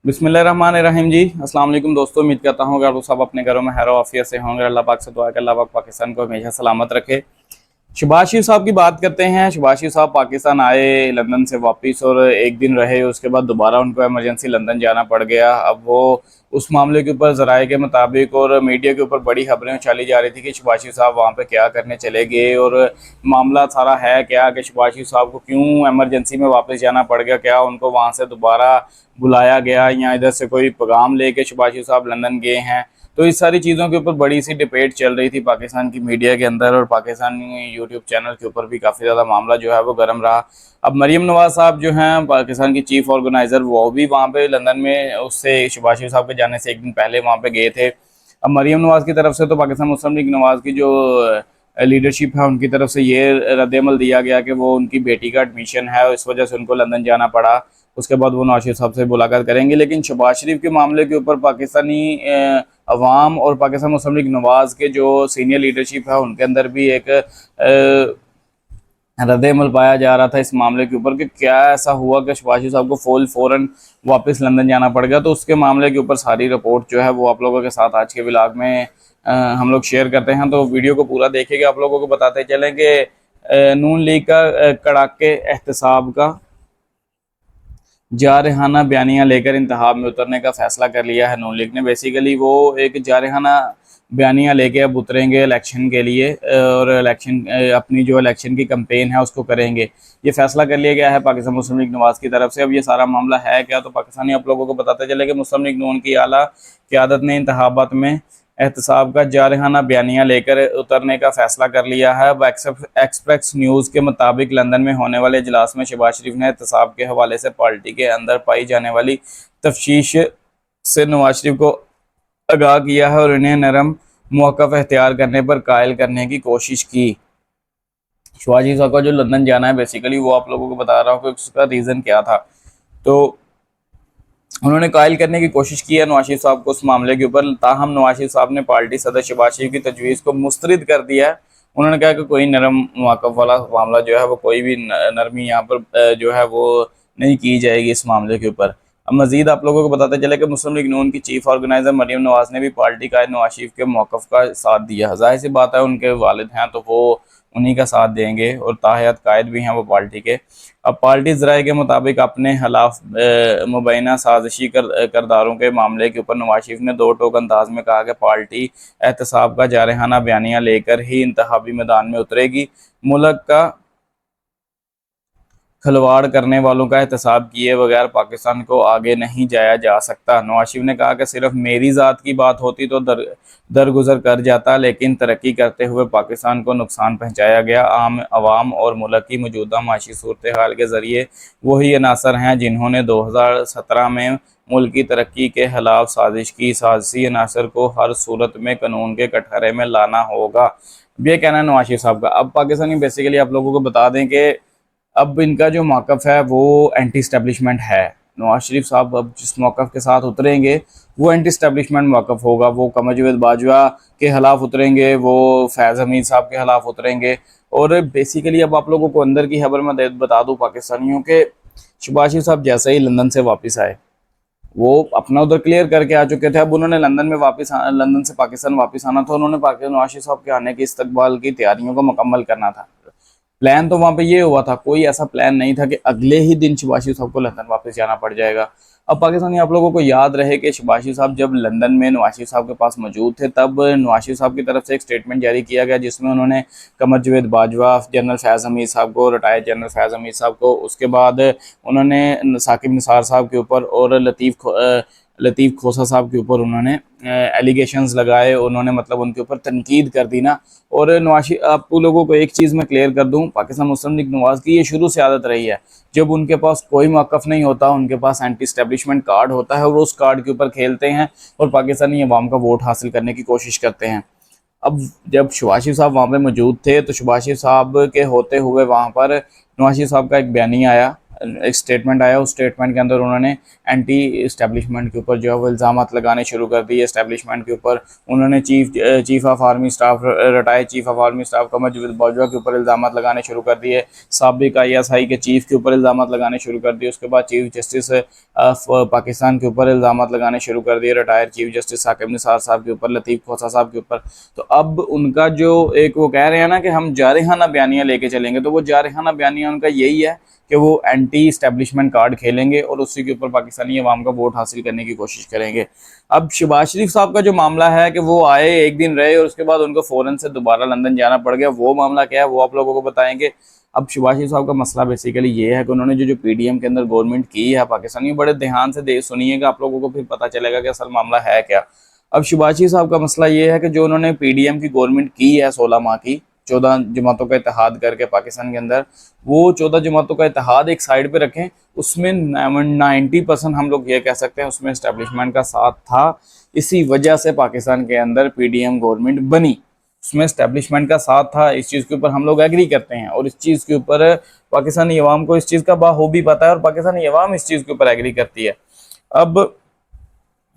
बिस्मिल्लाहिर्रहमानिर्रहीम जी। अस्सलाम वालेकुम दोस्तों, उम्मीद करता हूँ कि आप लोग सब अपने घरों में खैर आफियत से होंगे। अल्लाह पाक से दुआ है कि अल्लाह पाक पाकिस्तान को हमेशा सलामत रखे। शुभाशीर साहब की बात करते हैं। शुभाशीर साहब पाकिस्तान आए लंदन से वापस और एक दिन रहे, उसके बाद दोबारा उनको इमरजेंसी लंदन जाना पड़ गया। अब वो उस मामले के ऊपर ज़राए के मुताबिक और मीडिया के ऊपर बड़ी खबरें उछाली जा रही थी कि शुभाशीर साहब वहाँ पे क्या करने चले गए और मामला सारा है क्या कि शुभाशीर साहब को क्यों इमरजेंसी में वापस जाना पड़ गया, क्या उनको वहाँ से दोबारा बुलाया गया या इधर से कोई पैगाम लेके शुभाशीर साहब लंदन गए हैं। तो इस सारी चीज़ों के ऊपर बड़ी सी डिबेट चल रही थी पाकिस्तान की मीडिया के अंदर और पाकिस्तानी यूट्यूब चैनल के ऊपर भी काफ़ी ज़्यादा मामला जो है वो गर्म रहा। अब मरीम नवाज साहब जो हैं पाकिस्तान की चीफ ऑर्गेनाइज़र, वो भी वहाँ पे लंदन में उससे शुभाशीर साहब के जाने से एक दिन पहले वहाँ पे गए थे। अब मरीम नवाज की तरफ से तो पाकिस्तान मुस्लिम लीग नवाज की जो लीडरशिप है उनकी तरफ से ये रद्दमल दिया गया कि वो उनकी बेटी का एडमिशन है और इस वजह से उनको लंदन जाना पड़ा। उसके बाद वो नवाज शरीफ साहब से मुलाकात करेंगे। लेकिन शहबाज शरीफ के मामले के ऊपर पाकिस्तानी अवाम और पाकिस्तान मुस्लिम लीग नवाज के जो सीनियर लीडरशिप है उनके अंदर भी एक रद्दमल पाया जा रहा था इस मामले के ऊपर कि क्या ऐसा हुआ कि शहबाज शरीफ साहब को फ़ौरन वापस लंदन जाना पड़ गया। तो उसके मामले के ऊपर सारी रिपोर्ट जो है वो आप लोगों के साथ आज के व्लॉग में हम लोग शेयर करते हैं। तो वीडियो को पूरा देखिएगा। आप लोगों को बताते चलें कि नून लीग का कड़ाके एहतसाब का जारहाना बयानियाँ लेकर इंतखाब में उतरने का फैसला कर लिया है नून लीग ने। बेसिकली वो एक जारहाना बयानियाँ लेके अब उतरेंगे इलेक्शन के लिए और इलेक्शन अपनी जो इलेक्शन की कैंपेन है उसको करेंगे। ये फैसला कर लिया गया है पाकिस्तान मुस्लिम लीग नवाज की तरफ से। अब ये सारा मामला है क्या, तो पाकिस्तानी आप लोगों को बताते चले कि मुस्लिम लीग नून की आला क़यादत ने इंतखाबात में एहतसाब का जारहाना बयानिया लेकर उतरने का फैसला कर लिया है। अब एक्सप्रेस न्यूज़ के मुताबिक लंदन में होने वाले इजलास में शहबाज शरीफ ने एहतसाब के हवाले से पार्टी के अंदर पाई जाने वाली तफ्शीश से नवाज शरीफ को आगाह किया है और इन्हें नरम मौक़िफ़ अख्तियार करने पर कायल करने की कोशिश की। शहबाज शरीफ साहब का जो लंदन जाना है बेसिकली वो आप लोगों को बता रहा हूँ कि उसका रीज़न क्या था। तो उन्होंने कायल करने की कोशिश की है नवाज शरीफ साहब को उस मामले के ऊपर। ताहम नवाज शरीफ साहब ने पार्टी सदर शहबाज शरीफ की तजवीज़ को मुस्तरद कर दिया है। उन्होंने कहा कि कोई नरम मौक़िफ़ वाला मामला जो है वो कोई भी नरमी यहाँ पर जो है वो नहीं की जाएगी इस मामले के ऊपर। अब मज़ीद आप लोगों को बताते चले कि मुस्लिम लीग नून की चीफ ऑर्गेनाइज़र मरीम नवाज़ ने भी पार्टी कायद नवाज शरीफ के मौक़िफ़ का साथ दिया। ज़ाहिर सी बात है उनके वालिद हैं तो वो उन्हीं का साथ देंगे और ताहयात कायद भी हैं वो पार्टी के। अब पार्टी ज़राए के मुताबिक अपने खिलाफ मुबैना साजिशी करदारों के मामले के ऊपर नवाज शरीफ ने दो टोक अंदाज में कहा कि पार्टी एहतसाब का जारहाना बयानिया लेकर ही इंतखाबी मैदान में उतरेगी। मुल्क का खिलवाड़ करने वालों का एहतसाब किए बगैर पाकिस्तान को आगे नहीं जाया जा सकता। नवाज शरीफ ने कहा कि सिर्फ मेरी ज़ात की बात होती तो दरगुजर कर जाता, लेकिन तरक्की करते हुए पाकिस्तान को नुकसान पहुँचाया गया। आम आवाम और मुल्क की मौजूदा माशी सूरत हाल के ज़रिए वही अनासर हैं जिन्होंने 2017 में मुल्क की तरक्की के खिलाफ साजिश की। साजिशी अनासर को हर सूरत में कानून के कटघरे में लाना होगा, ये कहना है नवाज शरीफ साहब का। अब पाकिस्तानी बेसिकली आप लोगों को बता दें कि अब इनका जो मौक़िफ़ है वो एंटी इस्टेब्लिशमेंट है। नवाज शरीफ साहब अब जिस मौक़िफ़ के साथ उतरेंगे वो एंटी इस्टेब्लिशमेंट मौक़िफ़ होगा। वो कमर जावेद बाजवा के ख़िलाफ़ उतरेंगे, वो फैज़ हमीद साहब के ख़िलाफ़ उतरेंगे। और बेसिकली अब आप लोगों को अंदर की खबर मैं बता दूँ पाकिस्तानियों के, शहबाज शरीफ साहब जैसे ही लंदन से वापस आए वो अपना उधर क्लियर करके आ चुके थे। अब उन्होंने लंदन से पाकिस्तान वापस आना था। उन्होंने पाकिस्तान नवाज शरीफ साहब के आने की इस्तकबाल की तैयारियों को मुकम्मल करना था। प्लान तो वहाँ पे ये हुआ था, कोई ऐसा प्लान नहीं था कि अगले ही दिन शहबाज शरीफ साहब को लंदन वापस जाना पड़ जाएगा। अब पाकिस्तानी आप लोगों को याद रहे कि शहबाज शरीफ साहब जब लंदन में नवाज शरीफ साहब के पास मौजूद थे तब नवाज शरीफ साहब की तरफ से एक स्टेटमेंट जारी किया गया जिसमें उन्होंने कमर जावेद बाजवा, जनरल फैज़ हमीद साहब को, रिटायर्ड जनरल फैज़ हमीद साहब को, उसके बाद उन्होंने साकिब निसार साहब के ऊपर और लतीफ़ खोसा साहब के ऊपर उन्होंने एलिगेशंस लगाए। उन्होंने मतलब उनके ऊपर तनकीद कर दी ना। और नवाज आप लोगों को एक चीज़ मैं क्लियर कर दूं, पाकिस्तान मुस्लिम लीग नवाज की ये शुरू से आदत रही है, जब उनके पास कोई मौक़िफ़ नहीं होता उनके पास एंटी इस्टेब्लिशमेंट कार्ड होता है और उस कार्ड के ऊपर खेलते हैं और पाकिस्तानी अवाम का वोट हासिल करने की कोशिश करते हैं। अब जब शहबाज शरीफ साहब वहाँ पे मौजूद थे तो शहबाज शरीफ साहब के होते हुए वहाँ पर नवाज शरीफ साहब का एक बयानी आया एक स्टेटमेंट आया, उस स्टेटमेंट के अंदर उन्होंने एंटी इस्टेब्लिशमेंट के ऊपर जो है वो इल्ज़ामात लगाने शुरू कर दिए। इस्टेब्लिशमेंट के ऊपर उन्होंने chief of army staff, retired chief of army staff Qamar Javed Bajwa के ऊपर इल्ज़ामात लगाने शुरू कर दिए। साबिक ISI के चीफ के ऊपर इल्ज़ामात लगाने शुरू कर दिए। उसके बाद चीफ जस्टिस ऑफ पाकिस्तान के ऊपर इल्ज़ामात लगाने शुरू कर दिए, retired chief justice Saqib Nisar साहब के ऊपर, लतीफ़ खोसा साहब के ऊपर। तो अब उनका जो एक वो कह रहे हैं ना कि हम जारहाना बयानियाँ लेके चलेंगे, तो वो जारहाना बयानियाँ उनका यही है कि वो एंटी इस्टेब्लिशमेंट कार्ड खेलेंगे और उसी के ऊपर पाकिस्तानी अवाम का वोट हासिल करने की कोशिश करेंगे। अब शहबाज शरीफ साहब का जो मामला है कि वो आए, एक दिन रहे और उसके बाद उनको फ़ौरन से दोबारा लंदन जाना पड़ गया, वो मामला क्या है वो आप लोगों को बताएंगे। अब शहबाज शरीफ साहब का मसला बेसिकली ये है कि उन्होंने जो PDM के अंदर गवर्नमेंट की है पाकिस्तानी, बड़े ध्यान से सुनिएगा, आप लोगों को फिर पता चलेगा कि असल मामला है क्या। अब शहबाज शरीफ साहब का मसला ये है कि जो उन्होंने PDM की गवर्नमेंट की है 16 माह की, 14 जमातों का इत्तेहाद करके पाकिस्तान के अंदर, वो 14 जमातों का इत्तेहाद एक साइड पे रखें, उसमें 90% हम लोग ये कह सकते हैं उसमें इस्टेब्लिशमेंट का साथ था। इसी वजह से पाकिस्तान के अंदर PDM गवर्नमेंट बनी, उसमें इस्टेब्लिशमेंट का साथ था। इस चीज़ के ऊपर हम लोग एग्री करते हैं और इस चीज़ के ऊपर पाकिस्तानी अवाम को इस चीज़ का बाखूबी पता है और पाकिस्तानी अवाम इस चीज़ के ऊपर एग्री करती है। अब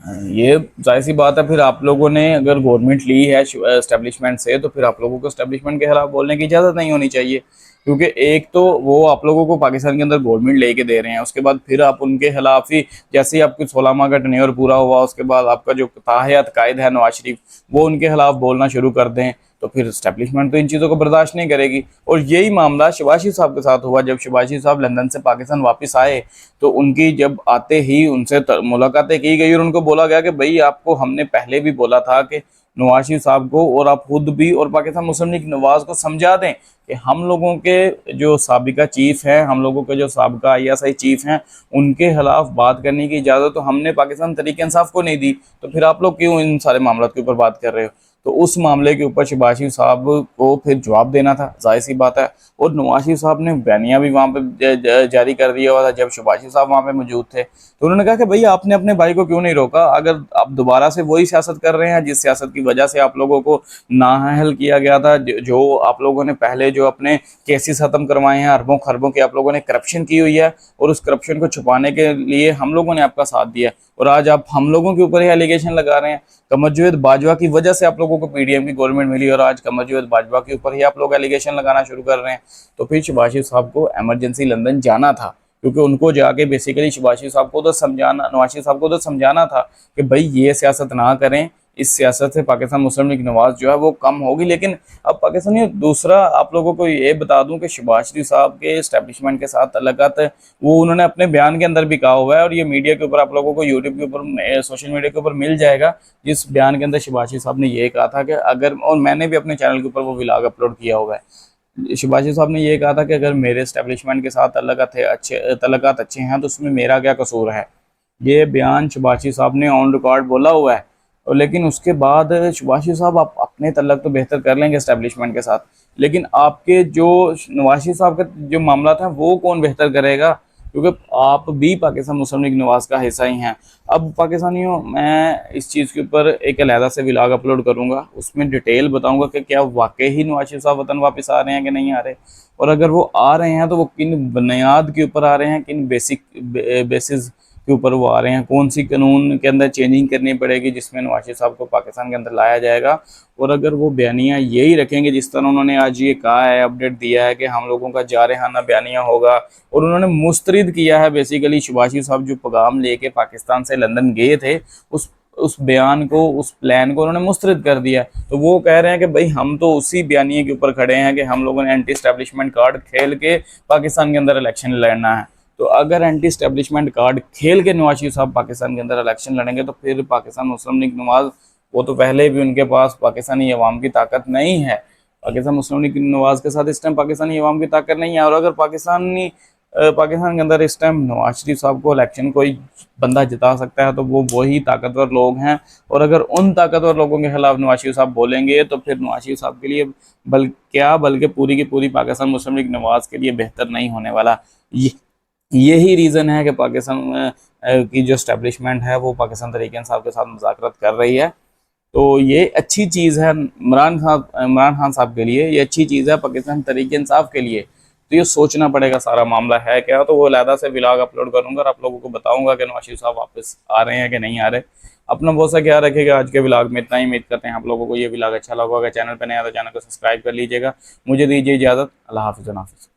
ये जाहिर सी बात है, फिर आप लोगों ने अगर गवर्नमेंट ली है एस्टेब्लिशमेंट से, तो फिर आप लोगों को एस्टेब्लिशमेंट के खिलाफ बोलने की इजाज़त नहीं होनी चाहिए, क्योंकि एक तो वो आप लोगों को पाकिस्तान के अंदर गवर्नमेंट लेके दे रहे हैं, उसके बाद फिर आप उनके खिलाफ ही, जैसे ही आपकी 16 माह का टेन्योर पूरा हुआ, उसके बाद आपका जो ताहयात कायद है नवाज शरीफ, वो उनके खिलाफ बोलना शुरू कर दें, तो फिर एस्टेब्लिशमेंट तो इन चीज़ों को बर्दाश्त नहीं करेगी। और यही मामला शहबाज शरीफ साहब के साथ हुआ। जब शहबाज शरीफ साहब लंदन से पाकिस्तान वापस आए, तो उनकी जब आते ही उनसे मुलाकातें की गई और उनको बोला गया कि भाई आपको हमने पहले भी बोला था कि नवाज शरीफ साहब को और आप खुद भी और पाकिस्तान मुस्लिम लीग नवाज को समझा दें कि हम लोगों के जो साबिका चीफ हैं, हम लोगों के जो साबिका ISI चीफ हैं, उनके खिलाफ बात करने की इजाज़त तो हमने पाकिस्तान तहरीक इंसाफ को नहीं दी, तो फिर आप लोग क्यों इन सारे मामलों के ऊपर बात कर रहे हो। तो उस मामले के ऊपर शहबाज शरीफ साहब को फिर जवाब देना था, जाहिर सी बात है। और नवाज शरीफ साहब ने बयानिया भी वहाँ पे जारी कर दिया हुआ था जब शहबाज शरीफ साहब वहाँ पे मौजूद थे। तो उन्होंने कहा कि भाई आपने अपने भाई को क्यों नहीं रोका, अगर आप दोबारा से वही सियासत कर रहे हैं जिस सियासत की वजह से आप लोगों को नाअहल किया गया था, जो आप लोगों ने पहले जो अपने केसेस खत्म करवाए हैं, अरबों खरबों की आप लोगों ने करप्शन की हुई है, और उस करप्शन को छुपाने के लिए हम लोगों ने आपका साथ दिया, और आज आप हम लोगों के ऊपर ही एलिगेशन लगा रहे हैं। कमर जावेद बाजवा की वजह से आप लोगों को PDM की गवर्नमेंट मिली और आज कमर जावेद बाजवा के ऊपर ही आप लोग एलिगेशन लगाना शुरू कर रहे हैं। तो फिर शहबाज शरीफ साहब को एमरजेंसी लंदन जाना था, क्योंकि उनको जाके बेसिकली शहबाज शरीफ साहब को तो समझाना, नवाज शरीफ साहब को तो समझाना था कि भाई ये सियासत ना करें, इस सियासत से पाकिस्तान मुस्लिम लीग नवाज जो है वो कम होगी। लेकिन अब पाकिस्तानी, दूसरा आप लोगों को ये बता दूं कि शहबाज शरीफ साहब के एस्टेब्लिशमेंट के साथ तल्लुकात वो उन्होंने अपने बयान के अंदर भी कहा हुआ है, और ये मीडिया के ऊपर आप लोगों को यूट्यूब के ऊपर, सोशल मीडिया के ऊपर मिल जाएगा, जिस बयान के अंदर शहबाज शरीफ साहब ने ये कहा था कि अगर, और मैंने भी अपने चैनल के ऊपर वो व्लॉग अपलोड किया हुआ है, शहबाज शरीफ साहब ने ये कहा था कि अगर मेरे एस्टेब्लिशमेंट के साथ तल्लुकात अच्छे हैं तो उसमें मेरा क्या कसूर है। ये बयान शहबाज शरीफ साहब ने ऑन रिकॉर्ड बोला हुआ है। और लेकिन उसके बाद शहबाज शरीफ साहब आप अपने तल्लक तो बेहतर कर लेंगे एस्टेब्लिशमेंट के साथ, लेकिन आपके जो नवाज शरीफ साहब का जो मामला था वो कौन बेहतर करेगा, क्योंकि आप भी पाकिस्तान मुस्लिम लीग नवाज का हिस्सा ही हैं। अब पाकिस्तानियों, मैं इस चीज़ के ऊपर एक अलहदा से व्लॉग अपलोड करूँगा, उसमें डिटेल बताऊँगा कि क्या वाकई ही नवाज शरीफ साहब वतन वापस आ रहे हैं कि नहीं आ रहे, और अगर वो आ रहे हैं तो वो किन बुनियाद के ऊपर आ रहे हैं, किन बेसिस के ऊपर वो आ रहे हैं, कौन सी कानून के अंदर चेंजिंग करनी पड़ेगी जिसमें नवाज शरीफ साहब को पाकिस्तान के अंदर लाया जाएगा। और अगर वो बयानिया यही रखेंगे जिस तरह उन्होंने आज ये कहा है, अपडेट दिया है कि हम लोगों का जारहाना बयानिया होगा, और उन्होंने मुस्तरद किया है बेसिकली शहबाज शरीफ साहब जो पैगाम लेके पाकिस्तान से लंदन गए थे, उस बयान को, उस प्लान को उन्होंने मुस्तरद कर दिया। तो वो कह रहे हैं कि भाई हम तो उसी बयानिए के ऊपर खड़े हैं कि हम लोगों ने एंटी एस्टेब्लिशमेंट कार्ड खेल के पाकिस्तान के अंदर इलेक्शन लड़ना है। तो अगर एंटी एस्टेब्लिशमेंट कार्ड खेल के नवाज शरीफ साहब पाकिस्तान के अंदर इलेक्शन लड़ेंगे, तो फिर पाकिस्तान मुस्लिम लीग नवाज, वो तो पहले भी उनके पास पाकिस्तानी अवाम की ताकत नहीं है, पाकिस्तान मुस्लिम लीग नवाज के साथ इस टाइम पाकिस्तानी अवाम की ताकत नहीं है। और अगर पाकिस्तान के अंदर इस टाइम नवाज शरीफ साहब को इलेक्शन कोई बंदा जिता सकता है तो वो वही ताकतवर लोग हैं, और अगर उन ताकतवर लोगों के खिलाफ नवाज शरीफ साहब बोलेंगे तो फिर नवाज शरीफ साहब के लिए बल्कि पूरी की पूरी पाकिस्तान मुस्लिम लीग नवाज के लिए बेहतर नहीं होने वाला। यही रीज़न है कि पाकिस्तान की जो एस्टेब्लिशमेंट है वो पाकिस्तान तहरीक इंसाफ के साथ मुज़ाकरत कर रही है। तो ये अच्छी चीज़ है इमरान खान साहब के लिए, ये अच्छी चीज़ है पाकिस्तान तहरीक इंसाफ के लिए। तो ये सोचना पड़ेगा सारा मामला है क्या। तो वो अलहदा से व्लॉग अपलोड करूंगा और आप लोगों को बताऊंगा कि नवाज शरीफ साहब वापस आ रहे हैं कि नहीं आ रहे। अपना बहुत सा ख्याल रखिएगा। आज के व्लॉग में इतना ही। उम्मीद करते हैं आप लोगों को ये व्लॉग अच्छा लगा होगा। चैनल पर नया तो चैनल को सब्सक्राइब कर लीजिएगा। मुझे दीजिए इजाज़त। अल्लाह हाफ़िज़।